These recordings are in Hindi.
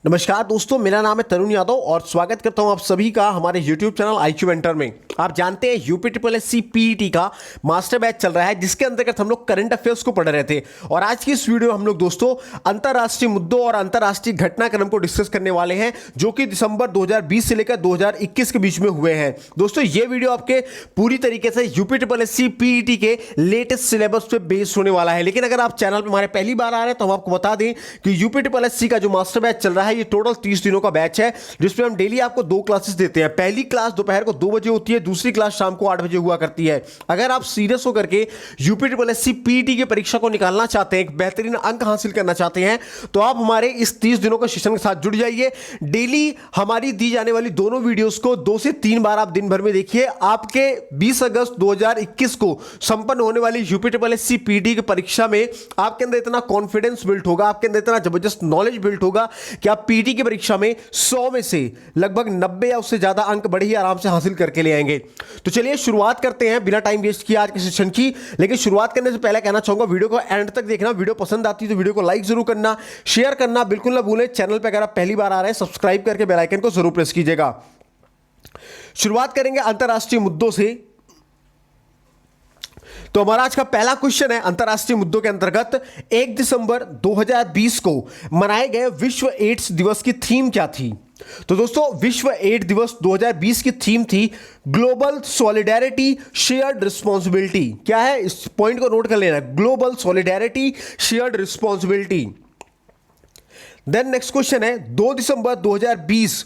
नमस्कार दोस्तों, मेरा नाम है तरुण यादव और स्वागत करता हूं आप सभी का हमारे YouTube चैनल IQ मेंटर में। आप जानते हैं UP triple S C PET का मास्टर बैच चल रहा है, जिसके अंतर्गत हम लोग करंट अफेयर्स को पढ़ रहे थे। और आज की इस वीडियो में हम लोग दोस्तों अंतर्राष्ट्रीय मुद्दों और अंतर्राष्ट्रीय घटनाक्रम को डिस्कस करने वाले हैं, जो कि दिसंबर 2020 से लेकर 2021 के बीच में हुए हैं। दोस्तों ये वीडियो आपके पूरी तरीके से UP triple S C PET के लेटेस्ट सिलेबस पे बेस्ड होने वाला है। लेकिन अगर आप चैनल पर हमारे पहली बार आ रहे हैं तो हम आपको बता दें कि यूपी ट्रिपल एस सी का जो मास्टर बैच चल रहा है ये टोटल 30 दिनों का बैच है, जिसमें हम डेली आपको 2 क्लासेस देते हैं। पहली क्लास दोपहर को 2 बजे होती है, दूसरी क्लास शाम को 8 बजे हुआ करती है। अगर आप सीरियस होकर के UP triple S C PET की परीक्षा को निकालना चाहते हैं, एक बेहतरीन अंक हासिल करना चाहते हैं, तो आप हमारे इस 30 दिनों का सेशन के साथ जुड़ जाइए। डेली हमारी दी जाने वाली दोनों वीडियोस को 2 से 3 बार आप दिन भर में देखिए। आपके 20 अगस्त 2021 को संपन्न होने वाली UP triple S C PET की परीक्षा में आपके अंदर इतना कॉन्फिडेंस बिल्ट होगा, आपके अंदर इतना जबरदस्त नॉलेज बिल्ट होगा कि आप पीईटी की परीक्षा में 100 में से लगभग 90 या उससे ज्यादा अंक बड़े ही आराम से हासिल करके ले आएंगे। तो चलिए शुरुआत करते हैं बिना टाइम वेस्ट किए आज के सेशन की। लेकिन शुरुआत करने से पहले कहना चाहूंगा वीडियो को एंड तक देखना। वीडियो पसंद आती है तो वीडियो को लाइक जरूर करना, शेयर करना बिल्कुल ना भूलें। चैनल पर अगर आप पहली बार आ रहे हैं सब्सक्राइब करके बेल आइकन को जरूर प्रेस कीजिएगा। शुरुआत करेंगे अंतरराष्ट्रीय मुद्दों से। तो हमारा आज का पहला क्वेश्चन है अंतरराष्ट्रीय मुद्दों के अंतर्गत 1 दिसंबर 2020 को मनाए गए विश्व एड्स दिवस की थीम क्या थी? तो दोस्तों विश्व एड्स दिवस 2020 की थीम थी ग्लोबल सॉलिडेरिटी शेयर्ड रिस्पॉन्सिबिलिटी। क्या है, इस पॉइंट को नोट कर लेना, global solidarity shared responsibility. Then next question है 2 दिसंबर 2020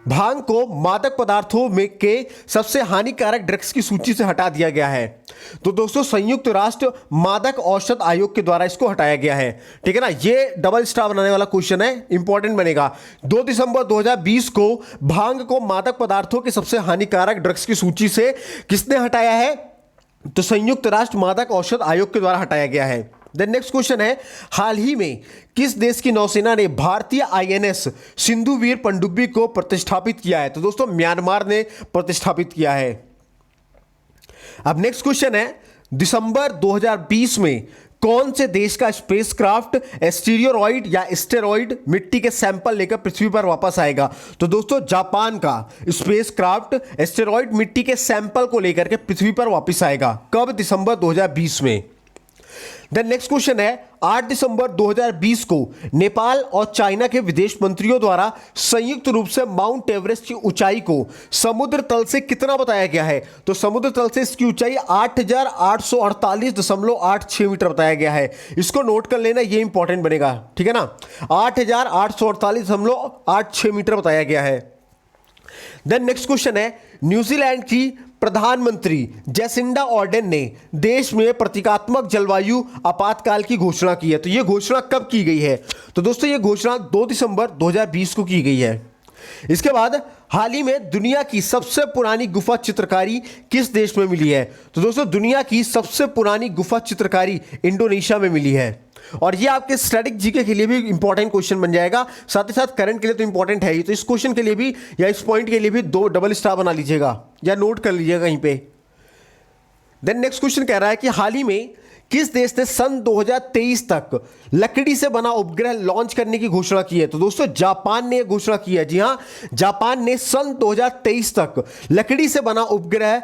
भांग को मादक पदार्थों में के सबसे हानिकारक ड्रग्स की सूची से हटा दिया गया है। तो दोस्तों संयुक्त राष्ट्र मादक औषध आयोग के द्वारा इसको हटाया गया है। ठीक है ना, ये डबल स्टार बनाने वाला क्वेश्चन है, इंपॉर्टेंट बनेगा। 2 दिसंबर 2020 को भांग को मादक पदार्थों के सबसे हानिकारक ड्रग्स की सूची से किसने हटाया है? तो संयुक्त राष्ट्र मादक औषध आयोग के द्वारा हटाया गया है। देन नेक्स्ट क्वेश्चन है हाल ही में किस देश की नौसेना ने भारतीय आईएनएस सिंधुवीर पनडुब्बी को प्रतिष्ठापित किया है? तो दोस्तों म्यांमार ने प्रतिष्ठापित किया है। अब नेक्स्ट क्वेश्चन है दिसंबर 2020 में कौन से देश का स्पेसक्राफ्ट एस्टेरॉइड या एस्टेरॉइड मिट्टी के सैंपल लेकर पृथ्वी पर वापस आएगा? तो दोस्तों जापान का स्पेसक्राफ्ट एस्टेरॉइड मिट्टी के सैंपल को लेकर के पृथ्वी पर वापस आएगा। कब? दिसंबर 2020 में। देन नेक्स्ट क्वेश्चन है 8 दिसंबर 2020 को नेपाल और चाइना के विदेश मंत्रियों द्वारा संयुक्त रूप से माउंट एवरेस्ट की ऊंचाई को समुद्र तल से कितना बताया गया है? तो समुद्र तल से इसकी ऊंचाई 8848.86 मीटर बताया गया है। इसको नोट कर लेना, ये इंपॉर्टेंट बनेगा। ठीक है ना, 8848.86 मीटर बताया गया है। देन नेक्स्ट क्वेश्चन है न्यूजीलैंड की प्रधानमंत्री जेसिंडा ऑर्डेन ने देश में प्रतीकात्मक जलवायु आपातकाल की घोषणा की है। तो यह घोषणा कब की गई है? तो दोस्तों यह घोषणा 2 दिसंबर 2020 को की गई है। इसके बाद हाल ही में दुनिया की सबसे पुरानी गुफा चित्रकारी किस देश में मिली है? तो दोस्तों दुनिया की सबसे पुरानी गुफा चित्रकारी इंडोनेशिया में मिली है। और ये आपके स्टैटिक जीके के लिए भी इंपॉर्टेंट क्वेश्चन बन जाएगा, साथ ही साथ करंट के लिए तो इंपॉर्टेंट है ही। तो इस क्वेश्चन के लिए भी या इस पॉइंट के लिए भी 2 डबल स्टार बना लीजिएगा या नोट कर लीजिएगा कहीं पे। देन नेक्स्ट क्वेश्चन कह रहा है कि हाल ही में किस देश ने सन 2023 तक लकड़ी से बना उपग्रह लॉन्च करने की घोषणा की है? तो दोस्तों जापान ने यह घोषणा की है। जी हां, जापान ने सन 2023 तक लकड़ी से बना उपग्रह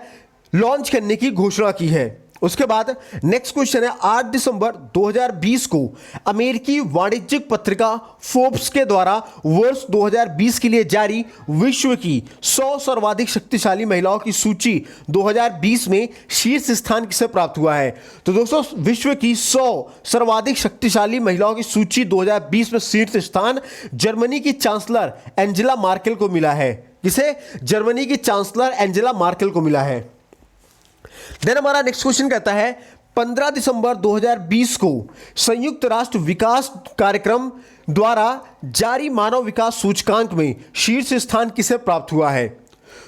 लॉन्च करने की घोषणा की है। उसके बाद नेक्स्ट क्वेश्चन है 8 दिसंबर 2020 को अमेरिकी वाणिज्यिक पत्रिका फोर्ब्स के द्वारा वर्ष 2020 के लिए जारी विश्व की 100 सर्वाधिक शक्तिशाली महिलाओं की सूची 2020 में शीर्ष स्थान किसे प्राप्त हुआ है? तो दोस्तों विश्व की 100 सर्वाधिक शक्तिशाली महिलाओं की सूची 2020 में शीर्ष स्थान जर्मनी की चांसलर एंजेला मार्केल को मिला है। किसे? जर्मनी की चांसलर एंजेला मार्केल को मिला है। देन हमारा नेक्स्ट क्वेश्चन कहता है 15 दिसंबर 2020 को संयुक्त राष्ट्र विकास कार्यक्रम द्वारा जारी मानव विकास सूचकांक में शीर्ष स्थान किसे प्राप्त हुआ है?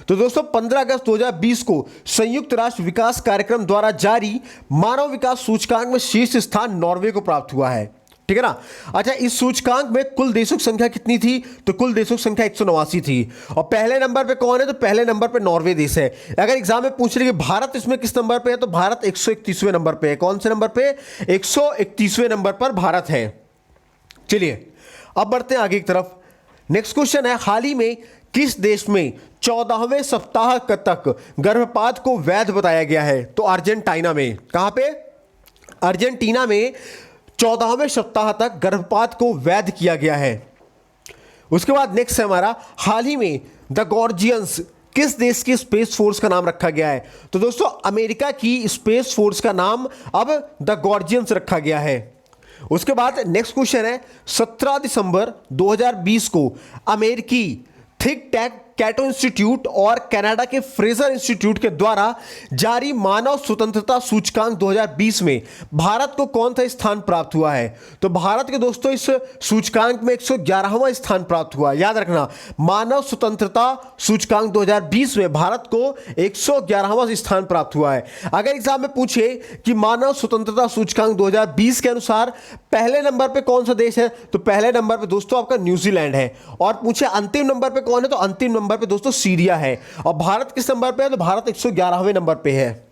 तो दोस्तों 15 अगस्त 2020 को संयुक्त राष्ट्र विकास कार्यक्रम द्वारा जारी मानव विकास सूचकांक में शीर्ष स्थान नॉर्वे को प्राप्त हुआ है। ठीक है ना। अच्छा, इस सूचकांक में कुल देशों की संख्या कितनी थी? तो कुल देशों की संख्या 189 थी। और पहले नंबर पे कौन है? तो पहले नंबर पे नॉर्वे देश है। अगर एग्जाम में पूछ रही है भारत इसमें किस नंबर पे है, तो भारत 131वें नंबर पे है। कौन से नंबर पे? 131वें नंबर पर भारत है। चलिए अब बढ़ते हैं आगे की तरफ। नेक्स्ट क्वेश्चन है, हाल ही में किस देश में 14वें सप्ताह तक गर्भपात को वैध बताया गया है? तो अर्जेंटीना में। कहां पे? अर्जेंटीना में 14वें सप्ताह तक गर्भपात को वैध किया गया है। उसके बाद नेक्स्ट है हमारा, हाल ही में द गॉर्जियंस किस देश की स्पेस फोर्स का नाम रखा गया है? तो दोस्तों अमेरिका की स्पेस फोर्स का नाम अब द गॉर्जियंस रखा गया है। उसके बाद नेक्स्ट क्वेश्चन है, 17 दिसंबर 2020 को अमेरिकी थिंक टैंक कैटो इंस्टीट्यूट और कनाडा के फ्रेजर इंस्टीट्यूट के द्वारा जारी मानव स्वतंत्रता सूचकांक 2020 में भारत को कौन सा स्थान प्राप्त हुआ है? तो भारत के दोस्तों इस सूचकांक में 111वां स्थान प्राप्त हुआ। याद रखना, मानव स्वतंत्रता सूचकांक 2020 में भारत को 111वां स्थान प्राप्त हुआ है। अगर एग्जाम में पूछे कि मानव स्वतंत्रता सूचकांक 2020 के अनुसार पहले नंबर पे कौन सा देश है, तो पहले नंबर पे दोस्तों आपका न्यूजीलैंड है। और पूछे अंतिम नंबर पे कौन है, तो अंतिम नंबर पे दोस्तों सीरिया है। और भारत किस नंबर पे है? तो भारत 111वें नंबर पे है।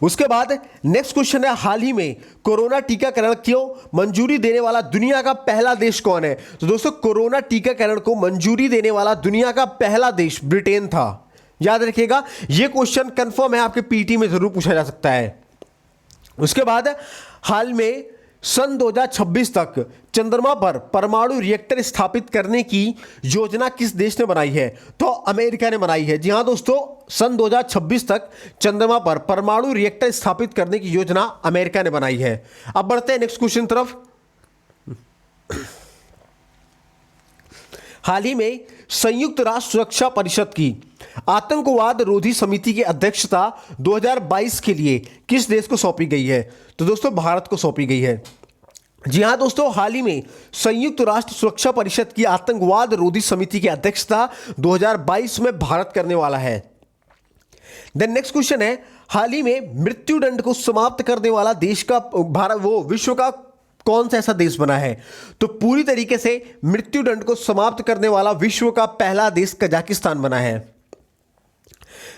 उसके बाद नेक्स्ट क्वेश्चन है, हाल ही में कोरोना टीकाकरण को मंजूरी देने वाला दुनिया का पहला देश कौन है? तो दोस्तों कोरोना टीकाकरण को मंजूरी देने वाला दुनिया का पहला देश ब्रिटेन था। याद रखिएगा, यह क्वेश्चन कंफर्म है, आपके पीटी में जरूर पूछा जा सकता है। उसके बाद हाल में सन 2026 तक चंद्रमा पर परमाणु रिएक्टर स्थापित करने की योजना किस देश ने बनाई है? तो अमेरिका ने बनाई है। जी हां दोस्तों, सन 2026 तक चंद्रमा पर परमाणु रिएक्टर स्थापित करने की योजना अमेरिका ने बनाई है। अब बढ़ते हैं नेक्स्ट क्वेश्चन तरफ। हाल ही में संयुक्त राष्ट्र सुरक्षा परिषद की आतंकवाद रोधी समिति की अध्यक्षता 2022 के लिए किस देश को सौंपी गई है? तो दोस्तों भारत को सौंपी गई है। जी हां दोस्तों, हाल ही में संयुक्त राष्ट्र सुरक्षा परिषद की आतंकवाद रोधी समिति की अध्यक्षता 2022 में भारत करने वाला है। देन नेक्स्ट क्वेश्चन है, हाल ही में मृत्युदंड को समाप्त करने वाला देश का विश्व का कौन सा ऐसा देश बना है? तो पूरी तरीके से मृत्युदंड को समाप्त करने वाला विश्व का पहला देश कजाकिस्तान बना है।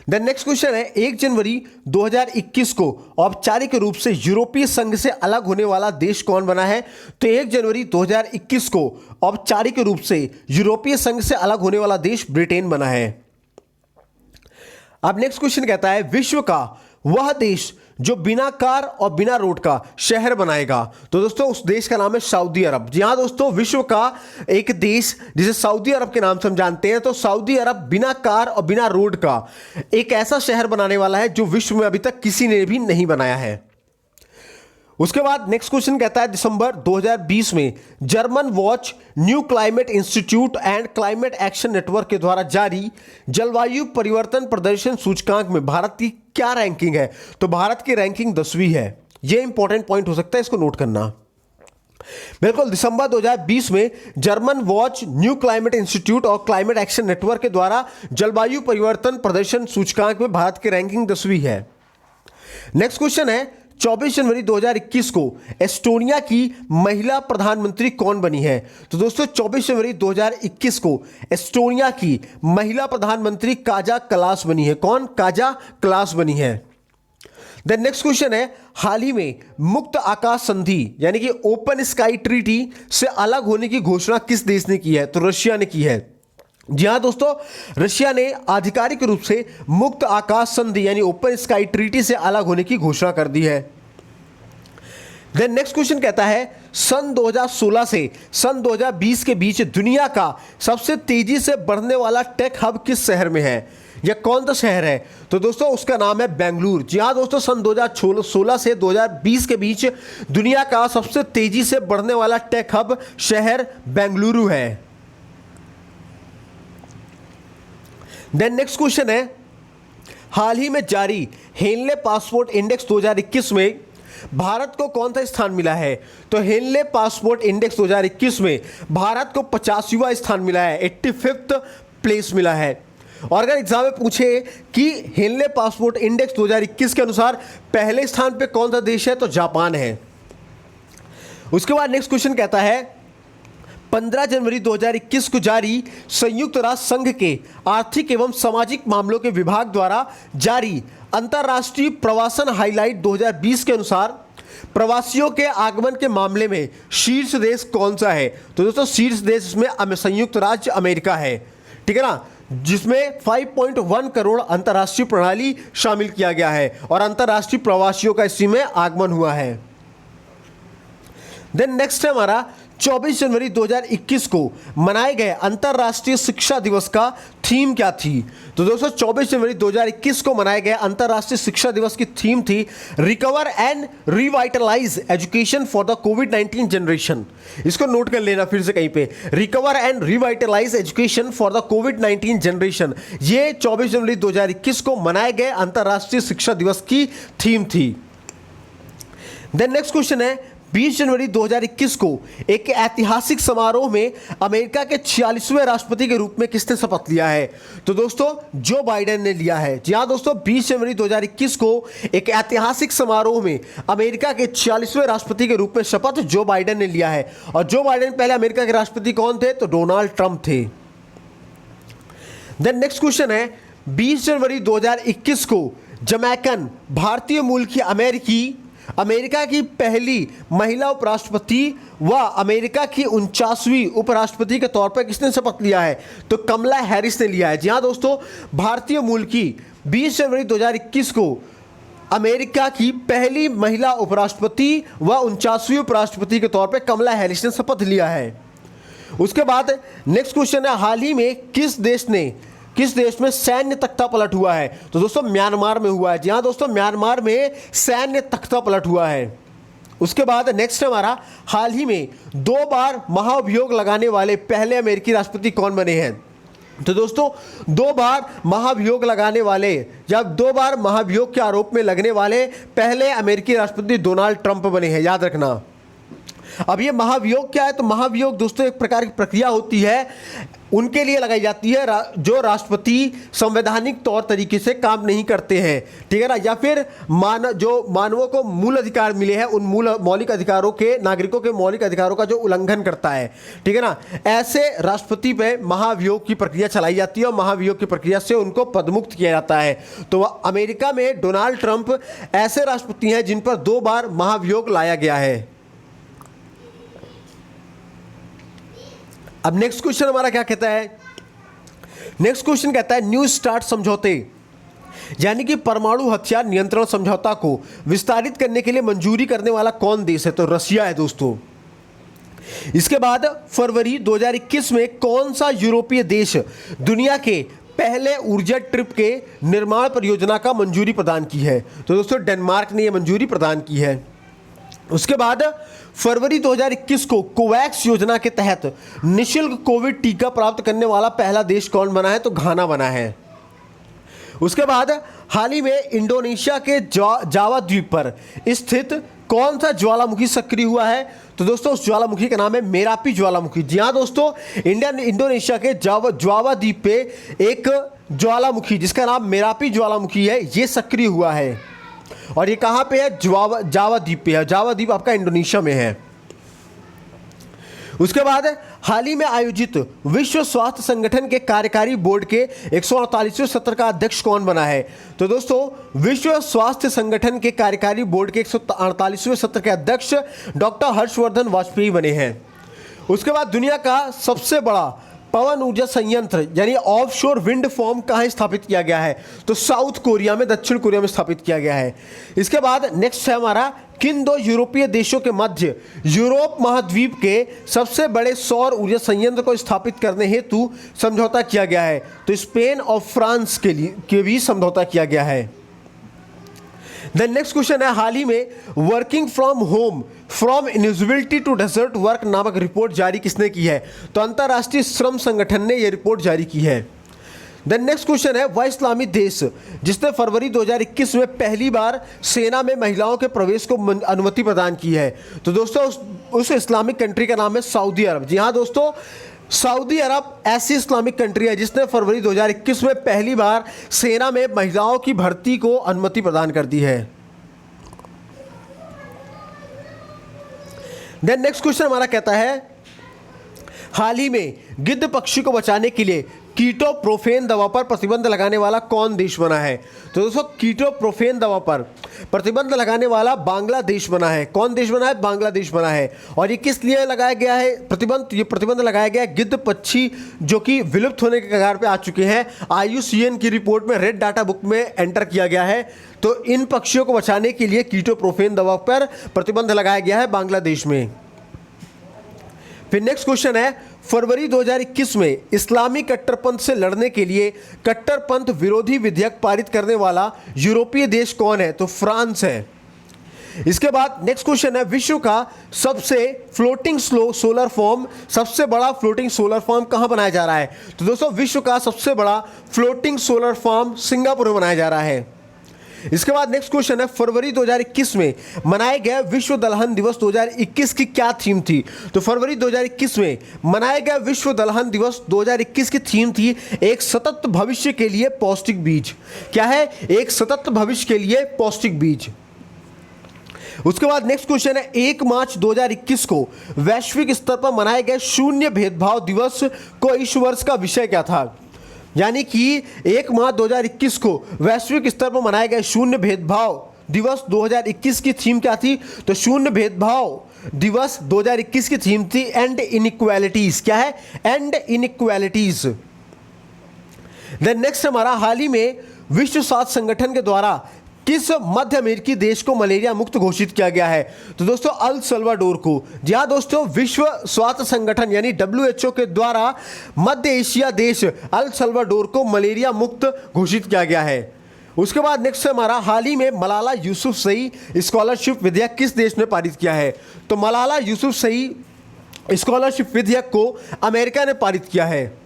देन नेक्स्ट क्वेश्चन है, 1 जनवरी 2021 को औपचारिक रूप से यूरोपीय संघ से अलग होने वाला देश कौन बना है? तो 1 जनवरी 2021 को औपचारिक रूप से यूरोपीय संघ से अलग होने वाला देश ब्रिटेन बना है। अब नेक्स्ट क्वेश्चन कहता है, विश्व का वह देश जो बिना कार और बिना रोड का शहर बनाएगा? तो दोस्तों उस देश का नाम है सऊदी अरब। जी हां दोस्तों, विश्व का एक देश जिसे सऊदी अरब के नाम से हम जानते हैं, तो सऊदी अरब बिना कार और बिना रोड का एक ऐसा शहर बनाने वाला है जो विश्व में अभी तक किसी ने भी नहीं बनाया है। उसके बाद नेक्स्ट क्वेश्चन कहता है, दिसंबर 2020 में German watch new climate institute and climate action network के द्वारा जारी जलवायु परिवर्तन प्रदर्शन सूचकांक में भारत की क्या रैंकिंग है? तो भारत की रैंकिंग 10वीं है। यह इंपॉर्टेंट पॉइंट हो सकता है, इसको नोट करना। बिल्कुल, दिसंबर 2020 में German watch new climate institute और क्लाइमेट एक्शन नेटवर्क के द्वारा जलवायु परिवर्तन प्रदर्शन सूचकांक में भारत की रैंकिंग 10वीं है। नेक्स्ट क्वेश्चन है, 24 जनवरी 2021 को एस्टोनिया की महिला प्रधानमंत्री कौन बनी है? तो दोस्तों 24 जनवरी 2021 को एस्टोनिया की महिला प्रधानमंत्री काजा कलास बनी है। कौन? काजा कलास बनी है। देन नेक्स्ट क्वेश्चन है, हाल ही में मुक्त आकाश संधि यानी कि ओपन स्काई ट्रीटी से अलग होने की घोषणा किस देश ने की है? तो रशिया ने की है। जी हाँ दोस्तों, रशिया ने आधिकारिक रूप से मुक्त आकाश संधि यानी ओपन स्काई ट्रीटी से अलग होने की घोषणा कर दी है। देन नेक्स्ट क्वेश्चन कहता है, सन 2016 से सन 2020 के बीच दुनिया का सबसे तेजी से बढ़ने वाला टेक हब किस शहर में है? यह कौन सा शहर है? तो दोस्तों उसका नाम है बेंगलुरु। जी हाँ दोस्तों, सन 2016 से 2020 के बीच दुनिया का सबसे तेजी से बढ़ने वाला टेक हब शहर बेंगलुरु है। देन नेक्स्ट क्वेश्चन है, हाल ही में जारी हेनले पासपोर्ट इंडेक्स 2021 में भारत को कौन सा स्थान मिला है? तो हेनले पासपोर्ट इंडेक्स 2021 में भारत को 50वां स्थान मिला है, 85th प्लेस मिला है। और अगर एग्जाम में पूछे कि हेनले पासपोर्ट इंडेक्स 2021 के अनुसार पहले स्थान पे कौन सा देश है, तो जापान है। उसके बाद नेक्स्ट क्वेश्चन कहता है, 15 जनवरी 2021 को जारी संयुक्त राष्ट्र संघ के आर्थिक एवं सामाजिक मामलों के विभाग द्वारा जारी अंतर्राष्ट्रीय प्रवासन हाईलाइट 2020 के अनुसार प्रवासियों के आगमन के मामले में शीर्ष देश कौन सा है? तो दोस्तों शीर्ष देश इसमें संयुक्त राज्य अमेरिका है, ठीक है ना, जिसमें 5.1 करोड़ अंतर्राष्ट्रीय प्रणाली शामिल किया गया है और अंतर्राष्ट्रीय प्रवासियों का इसी में आगमन हुआ है। देन नेक्स्ट है हमारा 24 जनवरी 2021 को मनाए गए अंतर्राष्ट्रीय शिक्षा दिवस का थीम क्या थी? तो दोस्तों 24 जनवरी 2021 को मनाए गए अंतर्राष्ट्रीय शिक्षा दिवस की थीम थी recover and revitalise education for the covid generation. इसको नोट कर लेना फिर से कहीं पे, recover and revitalise education for the covid generation. ये 24 जनवरी 2021 को मनाए गए अंतर्राष्ट्रीय शिक्षा दिवस की थीम थी। देन नेक्स्ट क्वेश्चन है 20 जनवरी 2021 को एक ऐतिहासिक समारोह में अमेरिका के 46वें राष्ट्रपति के रूप में किसने शपथ लिया है? तो दोस्तों जो बाइडेन ने लिया है। जी हाँ दोस्तों, 20 जनवरी 2021 को एक ऐतिहासिक समारोह में अमेरिका के 46वें राष्ट्रपति के रूप में शपथ जो बाइडेन ने लिया है। और जो बाइडेन पहले अमेरिका के राष्ट्रपति कौन थे? तो डोनाल्ड ट्रंप थे। देन नेक्स्ट क्वेश्चन है 20 जनवरी 2021 को जमैकन भारतीय मूल की अमेरिका की पहली महिला उपराष्ट्रपति व अमेरिका की 49वीं उपराष्ट्रपति के तौर पर किसने शपथ लिया है? तो कमला हैरिस ने लिया है। जी हाँ दोस्तों, भारतीय मूल की 20 जनवरी 2021 को अमेरिका की पहली महिला उपराष्ट्रपति व 49वीं उपराष्ट्रपति के तौर पर कमला हैरिस ने शपथ लिया है। उसके बाद नेक्स्ट क्वेश्चन है हाल ही में किस देश में सैन्य तख्ता पलट हुआ है? तो दोस्तों म्यांमार में हुआ है। जी हाँ दोस्तों, म्यांमार में सैन्य तख्ता पलट हुआ है। उसके बाद नेक्स्ट हमारा हाल ही में 2 बार महाभियोग लगाने वाले पहले अमेरिकी राष्ट्रपति कौन बने हैं? तो दोस्तों 2 बार महाभियोग लगाने वाले या 2 बार महाभियोग के आरोप में लगने वाले पहले अमेरिकी राष्ट्रपति डोनाल्ड ट्रंप बने हैं, याद रखना। अब ये महाभियोग क्या है? तो महाभियोग दोस्तों एक प्रकार की प्रक्रिया होती है, उनके लिए लगाई जाती है जो राष्ट्रपति संवैधानिक तौर तरीके से काम नहीं करते हैं, ठीक है ना, या फिर जो मानवों को मूल अधिकार मिले हैं उन मौलिक अधिकारों के, नागरिकों के मौलिक अधिकारों का जो उल्लंघन करता है, ठीक है ना, ऐसे राष्ट्रपति पे महाभियोग की प्रक्रिया चलाई जाती है और महाभियोग की प्रक्रिया से उनको पदमुक्त किया जाता है। तो अमेरिका में डोनाल्ड ट्रंप ऐसे राष्ट्रपति हैं जिन पर 2 बार महाभियोग लाया गया है। अब नेक्स्ट क्वेश्चन हमारा क्या कहता है? नेक्स्ट क्वेश्चन कहता है न्यू स्टार्ट समझौते यानी कि परमाणु हथियार नियंत्रण समझौता को विस्तारित करने के लिए मंजूरी करने वाला कौन देश है? तो रशिया है दोस्तों। इसके बाद फरवरी 2021 में कौन सा यूरोपीय देश दुनिया के पहले ऊर्जा ट्रिप के निर्माण परियोजना का मंजूरी प्रदान की है? तो दोस्तों डेनमार्क ने यह मंजूरी प्रदान की है। उसके बाद फरवरी 2021 को कोवैक्स योजना के तहत निःशुल्क कोविड टीका प्राप्त करने वाला पहला देश कौन बना है? तो घाना बना है। उसके बाद हाल ही में इंडोनेशिया के जावा द्वीप पर स्थित कौन सा ज्वालामुखी सक्रिय हुआ है? तो दोस्तों उस ज्वालामुखी का नाम है मेरापी ज्वालामुखी। जी हाँ दोस्तों, इंडोनेशिया के जावा द्वीप पे एक ज्वालामुखी जिसका नाम मेरापी ज्वालामुखी है, ये सक्रिय हुआ है। और ये कहाँ पे है? जावा द्वीप पे है। जावा द्वीप आपका इंडोनेशिया में है। उसके बाद हाल ही में आयोजित विश्व स्वास्थ्य संगठन के कार्यकारी बोर्ड के 148वें सत्र का अध्यक्ष कौन बना है? तो दोस्तों विश्व स्वास्थ्य संगठन के कार्यकारी बोर्ड के 148वें सत्र के अध्यक्ष डॉक्टर हर्षवर्धन वाजपेयी बने हैं। उसके बाद दुनिया का सबसे बड़ा पवन ऊर्जा संयंत्र यानी ऑफशोर विंड फार्म कहाँ स्थापित किया गया है? तो साउथ कोरिया में, दक्षिण कोरिया में स्थापित किया गया है। इसके बाद नेक्स्ट है हमारा किन 2 यूरोपीय देशों के मध्य यूरोप महाद्वीप के सबसे बड़े सौर ऊर्जा संयंत्र को स्थापित करने हेतु समझौता किया गया है? तो स्पेन और फ्रांस के बीच समझौता किया गया है। देन नेक्स्ट क्वेश्चन है हाल ही में working from home from ineligibility to desert work नामक रिपोर्ट जारी किसने की है? तो अंतर्राष्ट्रीय श्रम संगठन ने यह रिपोर्ट जारी की है। देन नेक्स्ट क्वेश्चन है वह इस्लामी देश जिसने फरवरी 2021 में पहली बार सेना में महिलाओं के प्रवेश को अनुमति प्रदान की है? तो दोस्तों उस इस्लामिक कंट्री का नाम है सऊदी अरब। जी हाँ दोस्तों, सऊदी अरब ऐसी इस्लामिक कंट्री है जिसने फरवरी 2021 में पहली बार सेना में महिलाओं की भर्ती को अनुमति प्रदान कर दी है। नेक्स्ट क्वेश्चन हमारा कहता है हाल ही में गिद्ध पक्षी को बचाने के लिए कीटोप्रोफेन दवा पर प्रतिबंध लगाने वाला कौन देश बना है? तो दोस्तों कीटोप्रोफेन दवा पर प्रतिबंध लगाने वाला बांग्लादेश बना है। कौन देश बना है? बांग्लादेश बना है। और ये किस लिए लगाया गया है प्रतिबंध? ये प्रतिबंध लगाया गया है गिद्ध पक्षी जो कि विलुप्त होने के कगार पे आ चुके हैं। IUCN की रिपोर्ट में रेड डाटा बुक में एंटर किया गया है। तो इन पक्षियों को बचाने के लिए कीटोप्रोफेन दवा पर प्रतिबंध लगाया गया है बांग्लादेश में। फिर नेक्स्ट क्वेश्चन है, फरवरी 2021 में इस्लामी कट्टरपंथ से लड़ने के लिए कट्टरपंथ विरोधी विधेयक पारित करने वाला यूरोपीय देश कौन है? तो फ्रांस है। इसके बाद नेक्स्ट क्वेश्चन है, विश्व का सबसे फ्लोटिंग सोलर फॉर्म, सबसे बड़ा फ्लोटिंग सोलर फॉर्म कहां बनाया जा रहा है? तो दोस्तों विश्व का सबसे बड़ा फ्लोटिंग सोलर फॉर्म सिंगापुर में बनाया जा रहा है। इसके बाद नेक्स्ट क्वेश्चन है, फरवरी 2021 में मनाए गए विश्व दलहन दिवस 2021 की क्या थीम थी? तो फरवरी 2021 में मनाए गए विश्व दलहन दिवस 2021 की थीम थी एक सतत भविष्य के लिए पौष्टिक बीज। क्या है? एक सतत भविष्य के लिए पौष्टिक बीज। उसके बाद नेक्स्ट क्वेश्चन है, 1 मार्च 2021 को वैश्विक स्तर पर मनाए गए शून्य भेदभाव दिवस को इस वर्ष का विषय क्या था? यानी कि 1 मार्च 2021 को वैश्विक स्तर पर मनाए गए शून्य भेदभाव दिवस 2021 की थीम क्या थी? तो शून्य भेदभाव दिवस 2021 की थीम थी एंड इनइक्वालिटीज। क्या है? And inequalities. देन नेक्स्ट हमारा, हाल ही में विश्व स्वास्थ्य संगठन के द्वारा किस मध्य अमेरिकी देश को मलेरिया मुक्त घोषित किया गया है? तो दोस्तों अल सल्वाडोर को। जी हाँ दोस्तों, विश्व स्वास्थ्य संगठन यानी WHO के द्वारा मध्य एशिया देश अल सल्वाडोर को मलेरिया मुक्त घोषित किया गया है। उसके बाद नेक्स्ट हमारा, हाल ही में मलाला यूसुफजई स्कॉलरशिप विधेयक किस देश ने पारित किया है? तो मलाला यूसुफजई स्कॉलरशिप विधेयक को अमेरिका ने पारित किया है।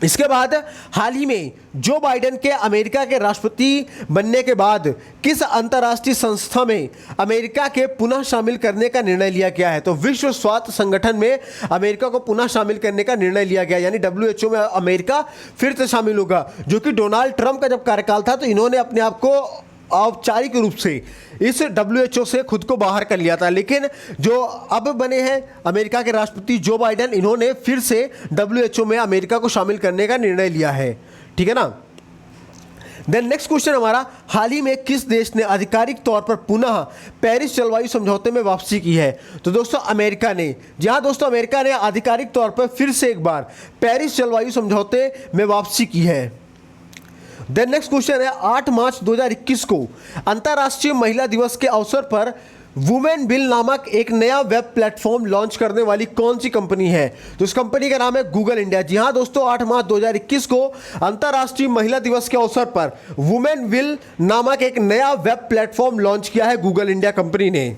इसके बाद हाल ही में जो बाइडेन के अमेरिका के राष्ट्रपति बनने के बाद किस अंतर्राष्ट्रीय संस्था में अमेरिका के पुनः शामिल करने का निर्णय लिया गया है? तो विश्व स्वास्थ्य संगठन में अमेरिका को पुनः शामिल करने का निर्णय लिया गया, यानी WHO में अमेरिका फिर से शामिल होगा। जो कि डोनाल्ड ट्रंप का जब कार्यकाल था तो इन्होंने अपने आप को औपचारिक रूप से इस WHO से खुद को बाहर कर लिया था, लेकिन जो अब बने हैं अमेरिका के राष्ट्रपति जो बाइडेन, इन्होंने फिर से WHO में अमेरिका को शामिल करने का निर्णय लिया है। ठीक है ना। देन नेक्स्ट क्वेश्चन हमारा, हाल ही में किस देश ने आधिकारिक तौर पर पुनः पेरिस जलवायु समझौते में वापसी की है? तो दोस्तों अमेरिका ने। जहां दोस्तों अमेरिका ने आधिकारिक तौर पर फिर से एक बार पेरिस जलवायु समझौते में वापसी की है। देन नेक्स्ट क्वेश्चन है, 8 मार्च 2021 को अंतर्राष्ट्रीय महिला दिवस के अवसर पर वुमेन बिल नामक एक नया वेब प्लेटफॉर्म लॉन्च करने वाली कौन सी कंपनी है? तो इस कंपनी का नाम है गूगल इंडिया। जी हाँ दोस्तों, 8 मार्च 2021 को अंतर्राष्ट्रीय महिला दिवस के अवसर पर वुमेन बिल नामक एक नया वेब प्लेटफॉर्म लॉन्च किया है गूगल इंडिया कंपनी ने।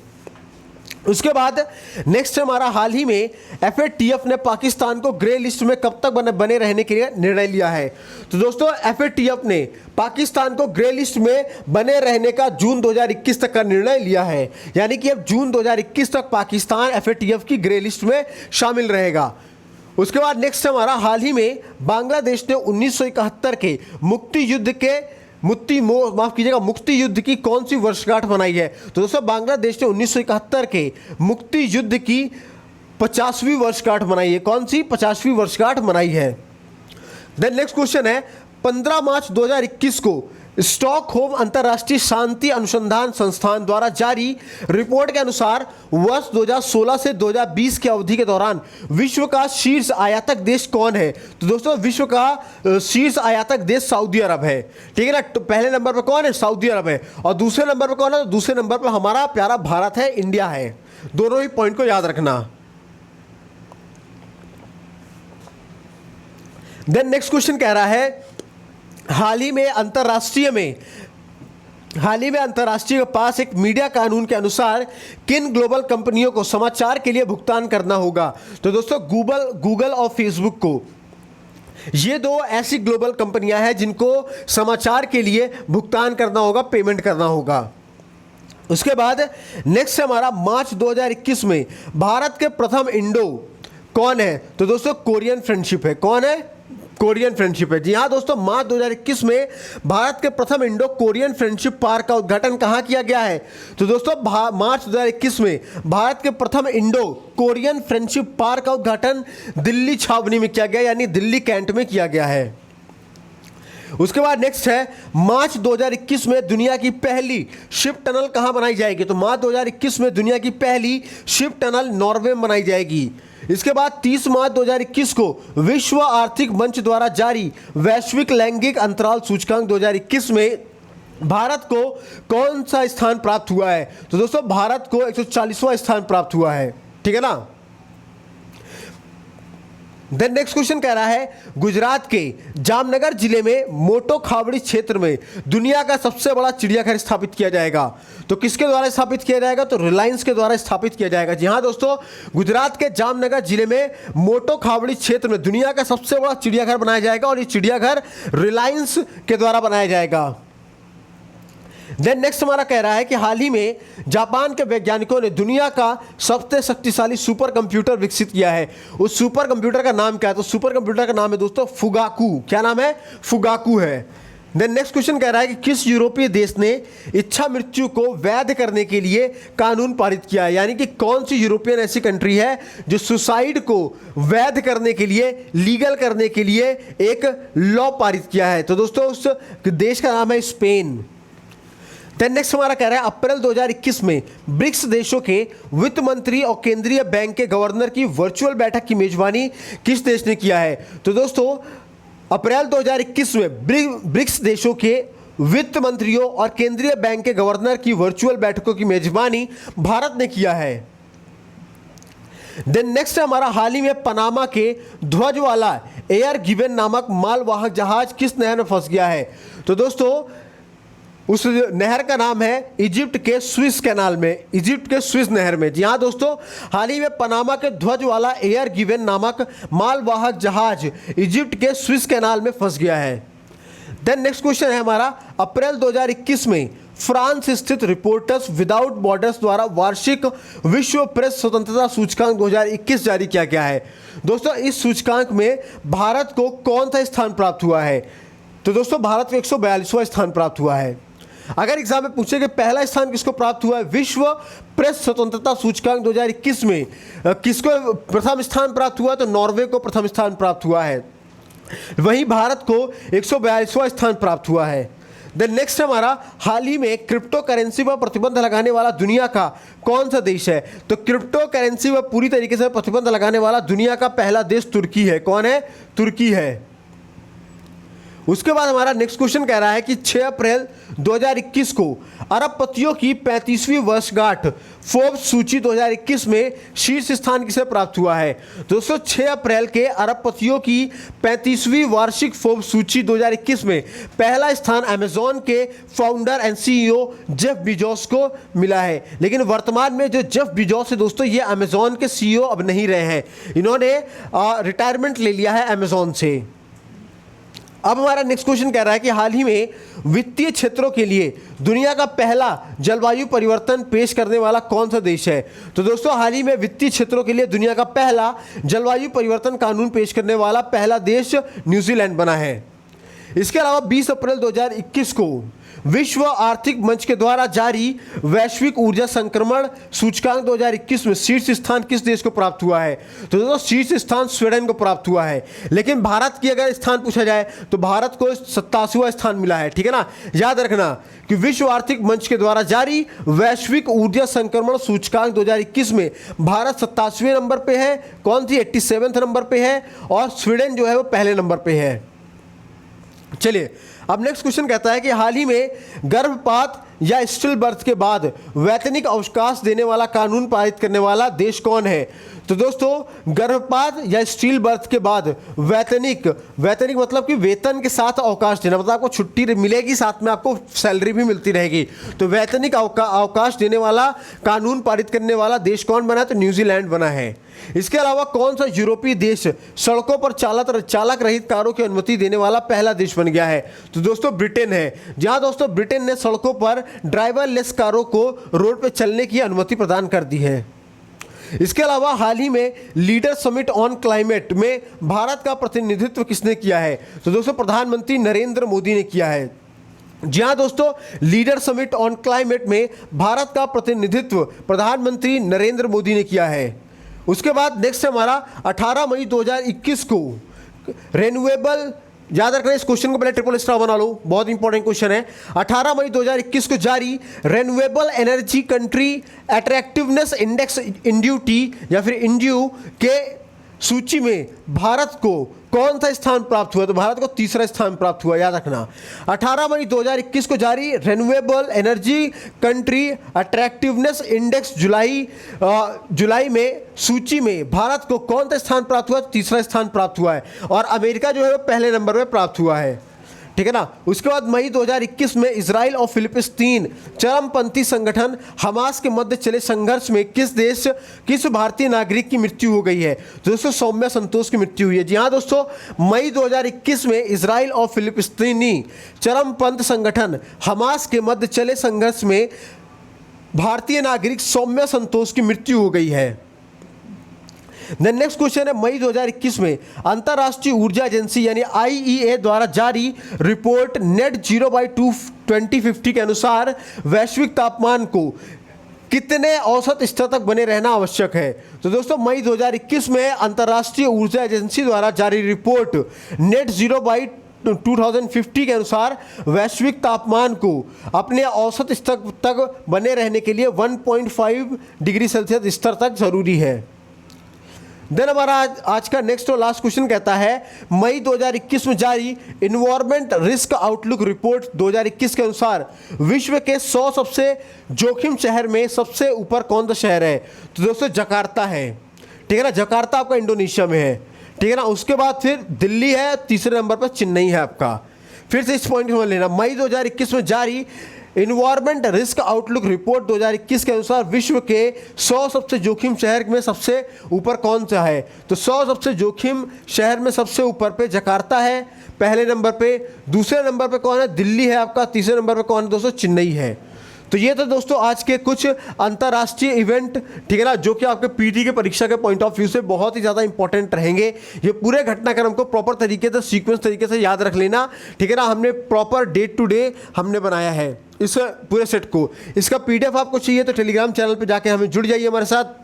उसके बाद नेक्स्ट हमारा, हाल ही में FATF ने पाकिस्तान को ग्रे लिस्ट में कब तक बने रहने के लिए निर्णय लिया है? तो दोस्तों FATF ने पाकिस्तान को ग्रे लिस्ट में बने रहने का जून 2021 तक का निर्णय लिया है, यानी कि अब जून 2021 तक पाकिस्तान FATF की ग्रे लिस्ट में शामिल रहेगा। उसके बाद नेक्स्ट हमारा, हाल ही में बांग्लादेश ने 1971 के मुक्ति युद्ध की कौन सी वर्षगांठ मनाई है? तो दोस्तों बांग्लादेश ने 1971 के मुक्ति युद्ध की 50वीं वर्षगांठ मनाई है। कौन सी 50वीं वर्षगांठ मनाई है? देन नेक्स्ट क्वेश्चन है, 15 मार्च 2021 को स्टॉकहोम अंतर्राष्ट्रीय शांति अनुसंधान संस्थान द्वारा जारी रिपोर्ट के अनुसार वर्ष 2016 से 2020 की अवधि के दौरान विश्व का शीर्ष आयातक देश कौन है? तो दोस्तों विश्व का शीर्ष आयातक देश सऊदी अरब है। ठीक है ना। तो पहले नंबर पर कौन है? सऊदी अरब है। और दूसरे नंबर पर कौन है? तो दूसरे नंबर पर हमारा प्यारा भारत है, इंडिया है। दोनों ही पॉइंट को याद रखना। देन नेक्स्ट क्वेश्चन कह रहा है, हाल ही में अंतर्राष्ट्रीय के पास एक मीडिया कानून के अनुसार किन ग्लोबल कंपनियों को समाचार के लिए भुगतान करना होगा? तो दोस्तों गूगल और फेसबुक को। ये दो ऐसी ग्लोबल कंपनियां हैं जिनको समाचार के लिए भुगतान करना होगा, पेमेंट करना होगा। उसके बाद नेक्स्ट हमारा, मार्च 2021 में भारत के प्रथम इंडो कौन है? तो दोस्तों कोरियन फ्रेंडशिप है। कौन है? कोरियन फ्रेंडशिप है। जी हाँ दोस्तों, मार्च 2021 में भारत के प्रथम इंडो कोरियन फ्रेंडशिप पार्क का उद्घाटन कहाँ किया गया है? तो दोस्तों मार्च 2021 में भारत के प्रथम इंडो कोरियन फ्रेंडशिप पार्क का उद्घाटन दिल्ली छावनी में किया गया, यानी दिल्ली कैंट में किया गया है। उसके बाद नेक्स्ट है, मार्च 2021 में दुनिया की पहली शिप टनल कहां बनाई जाएगी? तो मार्च 2021 में दुनिया की पहली शिप टनल नॉर्वे में बनाई जाएगी। इसके बाद 30 मार्च 2021 को विश्व आर्थिक मंच द्वारा जारी वैश्विक लैंगिक अंतराल सूचकांक 2021 में भारत को कौन सा स्थान प्राप्त हुआ है? तो दोस्तों भारत को 140वां स्थान प्राप्त हुआ है, ठीक है ना। देन नेक्स्ट क्वेश्चन कह रहा है, गुजरात के जामनगर जिले में मोटो खावड़ी क्षेत्र में दुनिया का सबसे बड़ा चिड़ियाघर स्थापित किया जाएगा। तो किसके द्वारा स्थापित किया जाएगा? तो रिलायंस के द्वारा स्थापित किया जाएगा। जी हाँ दोस्तों, गुजरात के जामनगर जिले में मोटो खावड़ी क्षेत्र में दुनिया का सबसे बड़ा चिड़ियाघर बनाया जाएगा और ये चिड़ियाघर रिलायंस के द्वारा बनाया जाएगा। देन नेक्स्ट हमारा कह रहा है कि हाल ही में जापान के वैज्ञानिकों ने दुनिया का सबसे शक्तिशाली सुपर कंप्यूटर विकसित किया है। उस सुपर कंप्यूटर का नाम क्या है? तो सुपर कंप्यूटर का नाम है दोस्तों फुगाकू। क्या नाम है? फुगाकू है। देन नेक्स्ट क्वेश्चन कह रहा है कि किस यूरोपीय देश ने इच्छा मृत्यु को वैध करने के लिए कानून पारित किया है? यानी कि कौन सी यूरोपियन ऐसी कंट्री है जो सुसाइड को वैध करने के लिए, लीगल करने के लिए एक लॉ पारित किया है? तो दोस्तों उस देश का नाम है स्पेन। देन नेक्स्ट हमारा कह रहा है, अप्रैल 2021 में ब्रिक्स देशों के वित्त मंत्री और केंद्रीय बैंक के गवर्नर की वर्चुअल बैठक की मेजबानी किस देश ने किया है? तो दोस्तों अप्रैल 2021 में ब्रिक्स देशों के वित्त मंत्रियों और केंद्रीय बैंक के गवर्नर की वर्चुअल बैठकों की मेजबानी भारत ने किया है। देन नेक्स्ट हमारा, हाल ही में पनामा के ध्वज वाला एयर गिवेन नामक मालवाहक जहाज किस नहर में फंस गया है? तो दोस्तों उस नहर का नाम है इजिप्ट के स्विस कैनाल में, इजिप्ट के स्विस नहर में। जी हाँ दोस्तों, हाल ही में पनामा के ध्वज वाला एयर गिवेन नामक मालवाहक जहाज इजिप्ट के स्विस कैनाल में फंस गया है। देन नेक्स्ट क्वेश्चन है हमारा, अप्रैल 2021 में फ्रांस स्थित रिपोर्टर्स विदाउट बॉर्डर्स द्वारा वार्षिक विश्व प्रेस स्वतंत्रता सूचकांक 2021 जारी किया गया है। दोस्तों इस सूचकांक में भारत को कौन सा स्थान प्राप्त हुआ है? तो दोस्तों भारत को 142वां स्थान प्राप्त हुआ है। अगर एग्जाम में पूछे कि पहला स्थान किसको प्राप्त हुआ है विश्व प्रेस स्वतंत्रता सूचकांक 2021 में, किसको प्रथम स्थान प्राप्त हुआ? तो नॉर्वे को प्रथम स्थान प्राप्त हुआ है। वहीं भारत को 142वां स्थान प्राप्त हुआ है। देन नेक्स्ट हमारा, हाल ही में क्रिप्टो करेंसी पर प्रतिबंध लगाने वाला दुनिया का कौन सा देश है? तो क्रिप्टो करेंसी पर पूरी तरीके से प्रतिबंध लगाने वाला दुनिया का पहला देश तुर्की है। कौन है? तुर्की है। उसके बाद हमारा नेक्स्ट क्वेश्चन कह रहा है कि 6 अप्रैल 2021 को अरबपतियों की 35वीं वर्षगांठ फोर्ब्स सूची 2021 में शीर्ष स्थान किसे प्राप्त हुआ है? दोस्तों 6 अप्रैल के अरबपतियों की 35वीं वार्षिक फोर्ब्स सूची 2021 में पहला स्थान अमेजॉन के founder and CEO Jeff Bezos को मिला है। लेकिन वर्तमान में जो जेफ बिजोस है दोस्तों, ये अमेजॉन के सीईओ अब नहीं रहे हैं, इन्होंने रिटायरमेंट ले लिया है अमेजॉन से। अब हमारा नेक्स्ट क्वेश्चन कह रहा है कि हाल ही में वित्तीय क्षेत्रों के लिए दुनिया का पहला जलवायु परिवर्तन पेश करने वाला कौन सा देश है? तो दोस्तों हाल ही में वित्तीय क्षेत्रों के लिए दुनिया का पहला जलवायु परिवर्तन कानून पेश करने वाला पहला देश न्यूजीलैंड बना है। इसके अलावा 20 अप्रैल 2021 को विश्व आर्थिक मंच के द्वारा जारी वैश्विक ऊर्जा संक्रमण सूचकांक 2021 में शीर्ष स्थान किस देश को प्राप्त हुआ है? तो दोस्तों शीर्ष स्थान स्वीडन को प्राप्त हुआ है। लेकिन भारत की अगर स्थान पूछा जाए तो भारत को 87वां स्थान मिला है, ठीक है ना। याद रखना कि विश्व आर्थिक मंच के द्वारा जारी वैश्विक ऊर्जा संक्रमण सूचकांक 2021 में भारत 87वें नंबर पे है, कौन सी 87वें नंबर पे है, और स्वीडन जो है वो पहले नंबर पे है। चलिए अब नेक्स्ट क्वेश्चन कहता है कि हाल ही में गर्भपात या स्टिल बर्थ के बाद वैतनिक अवकाश देने वाला कानून पारित करने वाला देश कौन है? तो दोस्तों गर्भपात या स्टिल बर्थ के बाद वैतनिक मतलब कि वेतन के साथ अवकाश देना, मतलब आपको छुट्टी मिलेगी, साथ में आपको सैलरी भी मिलती रहेगी। तो वैतनिक अवकाश देने वाला कानून पारित करने वाला देश कौन बना है? तो न्यूजीलैंड बना है। इसके अलावा कौन सा यूरोपीय देश सड़कों पर चालक रहित कारों की अनुमति देने वाला पहला देश बन गया है? तो दोस्तों ब्रिटेन है। जहां दोस्तों ब्रिटेन ने सड़कों पर ड्राइवरलेस कारों को रोड पर चलने की अनुमति प्रदान कर दी है। इसके अलावा हाल ही में लीडर समिट ऑन क्लाइमेट में भारत का प्रतिनिधित्व किसने किया है? तो दोस्तों प्रधानमंत्री नरेंद्र मोदी ने किया है। जी हाँ दोस्तों, लीडर समिट ऑन क्लाइमेट में भारत का प्रतिनिधित्व प्रधानमंत्री नरेंद्र मोदी ने किया है। उसके बाद नेक्स्ट है हमारा 18 मई 2021 को रेन्यूएबल, याद रखना इस क्वेश्चन को पहले ट्रिपल स्टार बना लो, बहुत इंपॉर्टेंट क्वेश्चन है। 18 मई 2021 को जारी renewable energy country attractiveness index इंड्यूटी या फिर इंड्यू के सूची में भारत को कौन सा स्थान प्राप्त हुआ? तो भारत को तीसरा स्थान प्राप्त हुआ, याद रखना। 18 मई 2021 को जारी renewable energy country attractiveness index जुलाई में सूची में भारत को कौन सा स्थान प्राप्त हुआ? तीसरा स्थान प्राप्त हुआ है और अमेरिका जो है वो पहले नंबर में प्राप्त हुआ है, ठीक है ना। उसके बाद मई 2021 में इजराइल और फिलिस्तीन चरमपंथी संगठन हमास के मध्य चले संघर्ष में किस भारतीय नागरिक की मृत्यु हो गई है? दोस्तों सौम्या संतोष की मृत्यु हुई है। जी हाँ दोस्तों, मई 2021 में इजराइल और फिलिस्तीनी चरमपंथ संगठन हमास के मध्य चले संघर्ष में भारतीय नागरिक सौम्या संतोष की मृत्यु हो गई है। देन नेक्स्ट क्वेश्चन है, मई 2021 में अंतर्राष्ट्रीय ऊर्जा एजेंसी यानी IEA द्वारा जारी रिपोर्ट नेट जीरो बाई 2050 के अनुसार वैश्विक तापमान को कितने औसत स्तर तक बने रहना आवश्यक है? तो दोस्तों मई 2021 में अंतर्राष्ट्रीय ऊर्जा एजेंसी द्वारा जारी रिपोर्ट नेट जीरो बाई 2050 के अनुसार वैश्विक तापमान को अपने औसत स्तर तक बने रहने के लिए 1.5 डिग्री सेल्सियस स्तर तक जरूरी है। देन हमारा आज का नेक्स्ट और लास्ट क्वेश्चन कहता है, मई 2021 में जारी इन्वायरमेंट रिस्क आउटलुक रिपोर्ट 2021 के अनुसार विश्व के 100 सबसे जोखिम शहर में सबसे ऊपर कौन सा शहर है? तो दोस्तों जकार्ता है, ठीक है ना। जकार्ता आपका इंडोनेशिया में है, ठीक है ना। उसके बाद फिर दिल्ली है, तीसरे नंबर पर चेन्नई है आपका। फिर से इस पॉइंट को समझ लेना, मई 2021 में जारी इन्वायरमेंट रिस्क आउटलुक रिपोर्ट 2021 के अनुसार विश्व के 100 सबसे जोखिम शहर में सबसे ऊपर कौन सा है? तो 100 सबसे जोखिम शहर में सबसे ऊपर पे जकार्ता है पहले नंबर पे, दूसरे नंबर पे कौन है? दिल्ली है आपका, तीसरे नंबर पे कौन है दोस्तों? चेन्नई है। तो ये तो दोस्तों आज के कुछ अंतर्राष्ट्रीय इवेंट, ठीक है ना, जो कि आपके पीटी के परीक्षा के पॉइंट ऑफ व्यू से बहुत ही ज़्यादा इंपॉर्टेंट रहेंगे। ये पूरे घटनाक्रम को प्रॉपर तरीके से सीक्वेंस तरीके से याद रख लेना, ठीक है ना। हमने प्रॉपर डे टू डे हमने बनाया है इस पूरे सेट को। इसका PDF आपको चाहिए तो टेलीग्राम चैनल पर जाके हमें जुड़ जाइए हमारे साथ।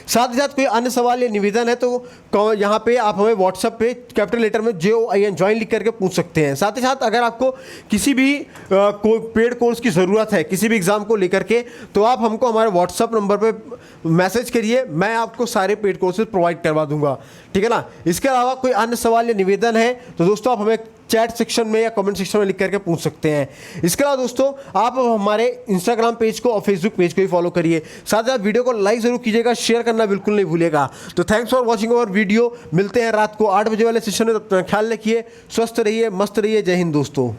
साथ ही साथ कोई अन्य सवाल या निवेदन है तो यहाँ पे आप हमें व्हाट्सएप पे कैपिटल लेटर में JOIN ज्वाइन लिख करके पूछ सकते हैं। साथ ही साथ अगर आपको किसी भी पेड कोर्स की ज़रूरत है किसी भी एग्ज़ाम को लेकर के, तो आप हमको हमारे व्हाट्सएप नंबर पे मैसेज करिए, मैं आपको सारे पेड कोर्सेज प्रोवाइड करवा दूंगा, ठीक है ना। इसके अलावा कोई अन्य सवाल या निवेदन है तो दोस्तों आप हमें चैट सेक्शन में या कमेंट सेक्शन में लिख करके पूछ सकते हैं। इसके अलावा दोस्तों आप हमारे इंस्टाग्राम पेज को और फेसबुक पेज को भी फॉलो करिए। साथ ही आप वीडियो को लाइक जरूर कीजिएगा, शेयर करना बिल्कुल नहीं भूलिएगा। तो thanks for watching our video. मिलते हैं रात को 8 बजे वाले सेशन में, तब तक ख्याल रखिए, स्वस्थ रहिए, मस्त रहिए। जय हिंद दोस्तों।